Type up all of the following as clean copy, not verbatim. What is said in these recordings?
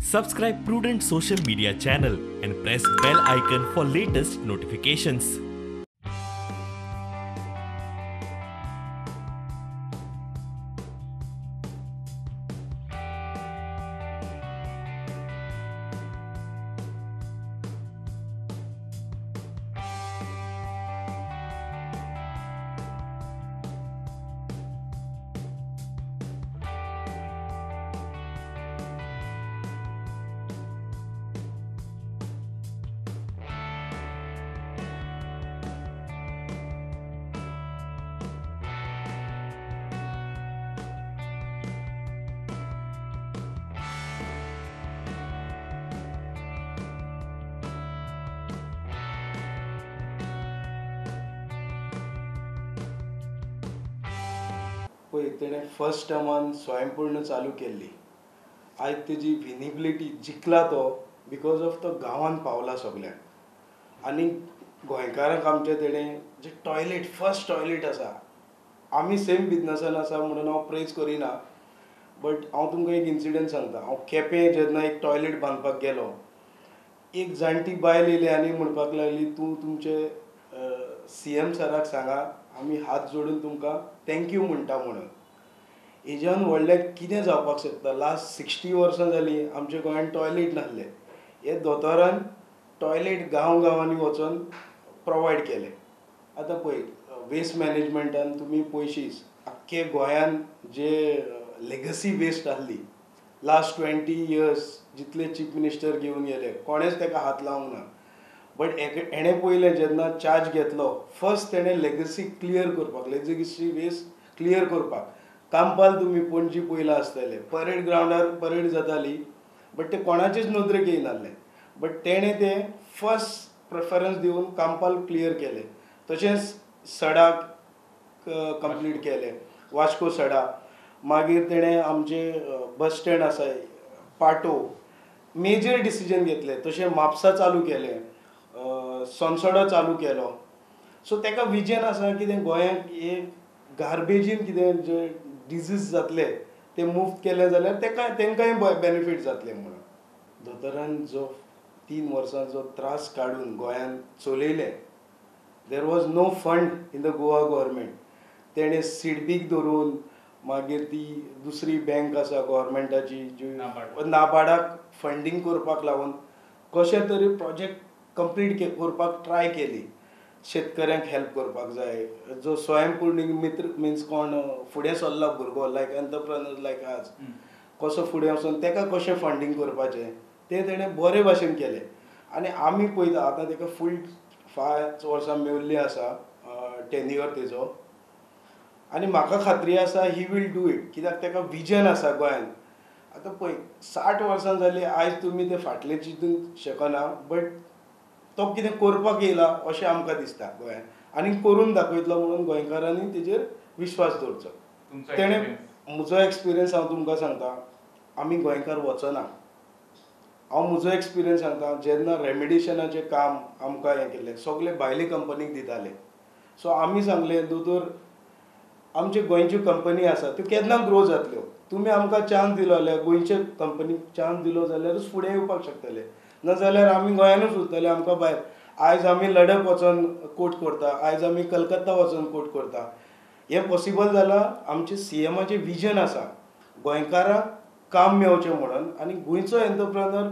Subscribe Prudent social media channel and press bell icon for latest notifications. पळय तेणें first टर्मान स्वयंपूर्ण चालू केल्ली. आयज तेजी विजिबिलिटी जिखला तो बिकॉज ऑफ तो गांवांत पावला सगळ्यांक. आनी गोंयकारांक आमच्या तेणें जे टॉयलेट फर्स्ट टॉयलेट आसा, आमी सेम बिजनसान आसा म्हणून हांव प्रेज करिना, बट हांव तुमकां एक इन्सिडंट सांगता. हांव केपें जेन्ना एक टॉयलेट बांदपाक गेलो, एक जाणटी बायल येयली आनी म्हणपाक लागली, तूं तुमचे CM सराक सांगा आमी हात जोडून तुमकां थँक्यू म्हणटा म्हणून. हेज्यान व्हडलें कितें जावपाक शकता? लास्ट 60 वर्सां जालीं आमच्या गोंयांत टॉयलेट नासले. हे दोतोरान टॉयलेट गांवांनी वचून प्रोवायड केले. आतां पळय, वेस्ट मॅनेजमेंटान तुमी पळयशीत, आख्खे गोंयान जे लेगसी वेस्ट आहली लास्ट 20 years जितले चीफ मिनिस्टर घेवन गेले, कोणेच ताका हात लावंक ना. बट हेणें पयलें जेन्ना चार्ज घेतलो, फर्स्ट तेणें लेगसी क्लियर करपाक, लेगसी वेस्ट क्लियर करपाक कांपाल तुमी पणजी पयला आसतले, परेड ग्रावंडार परेड जाताली, बट ते कोणाचेच नदरेक येयनासलें. बट तेणें तें फर्स्ट प्रेफरन्स दिवन कांपाल क्लियर केलें. तशेंच सडाक कंप्लीट केलें, वास्को सडा. मागीर तेणें आमचे बस स्टँड आसा पाटो, मेजर डिसिजन घेतले. तशें म्हापसा चालू केलें, सोनसडा चालू केलो. सो ताका विजन आसा कितें गोंयांत एक गार्बेजीन कितें जे डिजीज जातले ते मुफ्त केले जाल्यार तांकांय बेनिफीट जातले म्हणून. दोतोरान जो 3 वर्सां जो त्रास काडून गोंयांत चलयले, there was no fund in the Goa government. तेणें सिडबीक धरून मागीर ती दुसरी बँक आसा गव्हर्मेंटाची जी नाबार्डाक फंडींग करपाक लागून कशें तरी प्रोजेक्ट कंप्लीट करपाक ट्राय केली. शेतकऱ्यांक हेल्प करपाक जाय, जो स्वयंपूर्ण मित्र मिन्स कोण फुडें सरला भुरगो लायक एंटरप्रेन्योर लायक आज, कसो फुडें वचून ताका कशें फंडींग करपाचें तें तेणें बरे भाशेन केलें. आनी आमी पळयता आतां ताका फूल 5 वर्सां मेवल्ली आसा टेन्युअर तेजो. आनी म्हाका खात्री आसा ही वील डू इट, कित्याक ताका विजन आसा गोंयांत. आतां पळय, 60 वर्सां जालीं, आयज तुमी तें फाटलें चिंतूंक शकना, बट तो कितें करपाक येयला अशें आमकां दिसता गोंयांत, आनी करून दाखयतलो म्हणून गोंयकारांनी तेजेर विश्वास दवरचो. तेणें म्हजो एक्सपिरियन्स हांव तुमकां सांगता, आमी गोंयकार वचना. हांव म्हजो एक्सपिरियन्स सांगता, जेन्ना रेमिडिशनाचें काम आमकां हें केल्लें, सगळे भायले कंपनीक दिताले. सो आमी सांगलें, दोतोर आमचे गोंयच्यो कंपनी आसा त्यो केन्ना ग्रो जातल्यो. तुमी आमकां चान्स दिलो जाल्यार, गोंयचे कंपनीक चान्स दिलो जाल्यारूच फुडें येवपाक शकतले, नाजाल्यार आमी गोंयानूच उरतले, आमकां भायर. आयज आमी लडख वचून कोट करता, आयज आमी कलकत्ता वचून कोट करता. हें पॉसिबल जालां आमचे CMाचें विजन आसा गोंयकारांक काम मेळचें म्हणून, आनी गोंयचो एंटरप्रेन्योर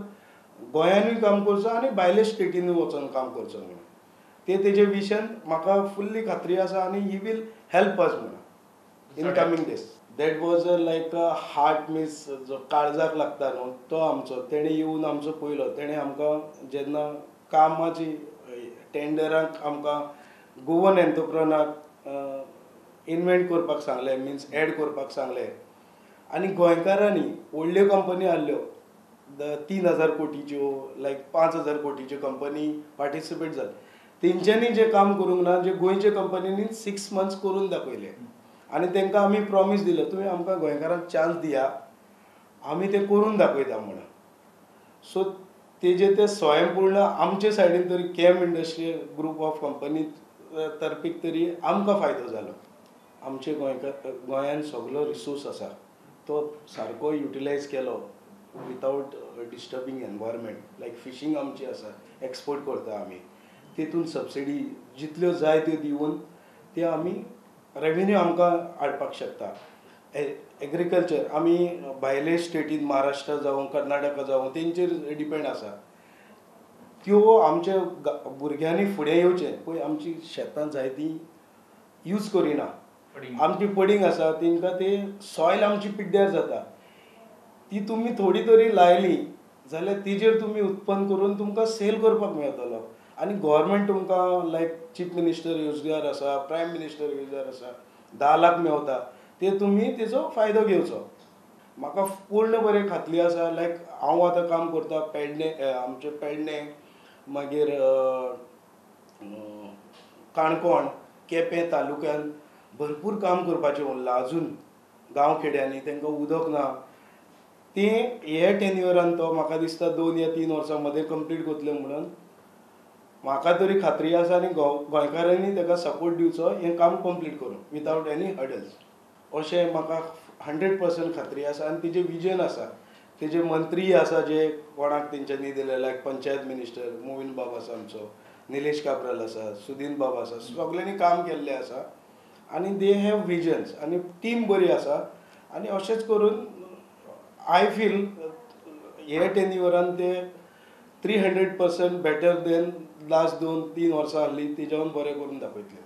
गोंयानूय काम करचो आनी भायले स्टेटीनूय वचून काम करचो म्हणून. तेजें विजन म्हाका फुल्ली खात्री आसा, आनी ही वील हेल्प अस म्हणून in coming days. That was like heart means जो काळजाक लागता न्हू तो आमचो. तेणें येवन आमचो पयलो, तेणें आमकां जेन्ना कामाची टेंडरांक आमकां गोवन एंटरप्रेन्योराक इन्वेंट करपाक सांगलें, मिन्स एड करपाक सांगलें. आनी गोंयकारांनी व्हडल्यो कंपनी आहल्यो 3000 कोटीच्यो लायक 5000 कोटीच्यो कंपनी पार्टिसिपेट जाले. तेंच्यांनी जें काम करूंक ना, जे गोंयचे कंपनींनी 6 months करून दाखयलें. आनी तांकां आमी प्रॉमीस दिलो, तुमी आमकां गोंयकारांक चान्स दिया, आमी तें करून दाखयता म्हणून. सो तेजे ते स्वयंपूर्ण आमचे सायडीन तरी केम इंडस्ट्रियल ग्रूप ऑफ कंपनी तर्फीक तरी आमकां फायदो जालो. आमचे गोंयांत सगळो रिसोर्स आसा तो सारको युटिलायज केलो विथआवट डिस्टर्बिंग एनवायरमेंट लायक फिशींग आमची आसा एक्सपोर्ट करता आमी तेतून सबसिडी जितल्यो जाय त्यो दिवन ते आमी रेवेन्यू आमकां हाडपाक शकता. एग्रीकल्चर आमी भायले स्टेटीन महाराष्ट्र जावं कर्नाटका जावं तेंचेर डिपेंड आसा. त्यो आमच्या भुरग्यांनी फुडें येवचें पळय आमची शेतां जाय ती यूज करिना आमची पडींग आसा तेंकां ते सॉयल आमची पिड्ड्यार जाता ती तुमी थोडी तरी लायली जाल्यार तेजेर तुमी उत्पन्न करून तुमकां सेल करपाक मेळटलो. आनी गव्हर्मेंट तुमकां लायक चीफ मिनिस्टर योजगार आसा प्रायम मिनिस्टर योजगार आसा 10 लाख मेळटा ते तुमी तेजो फायदो घेवचो. म्हाका पूर्ण बरें खात्री आसा लायक हांव आतां काम करता पेडणे आमचे पेडणे मागीर काणकोण केपें तालुक्यान भरपूर काम करपाचें उरलां अजून गांव खेड्यांनी तांकां उदक ना ते हे टेन्युअरान तो म्हाका दिसता 2 या 3 वर्सां मदें कंप्लीट करतले म्हणून म्हाका तरी खात्री आसा आनी गोंयकारांनी ताका सपोर्ट दिवचो हें काम कंप्लीट करून विदावट एनी हर्डल्स अशें म्हाका 100% खात्री आसा. आनी तेजें विजन आसा तेजे मंत्री आसा जे कोणाक तेंच्यांनी दिले लायक पंचायत मिनिस्टर मोविन बाब आसा आमचो निलेश काब्राल आसा सुदीन बाब आसा सगळ्यांनी काम केल्लें आसा आनी दे हॅव विजन्स आनी टीम बरी आसा आनी अशेंच करून आय फील हे टेन्युअरान ते 300% बेटर देन लास्ट 2-3 वर्सां आहली तेज्यावन बरें करून दाखयतले.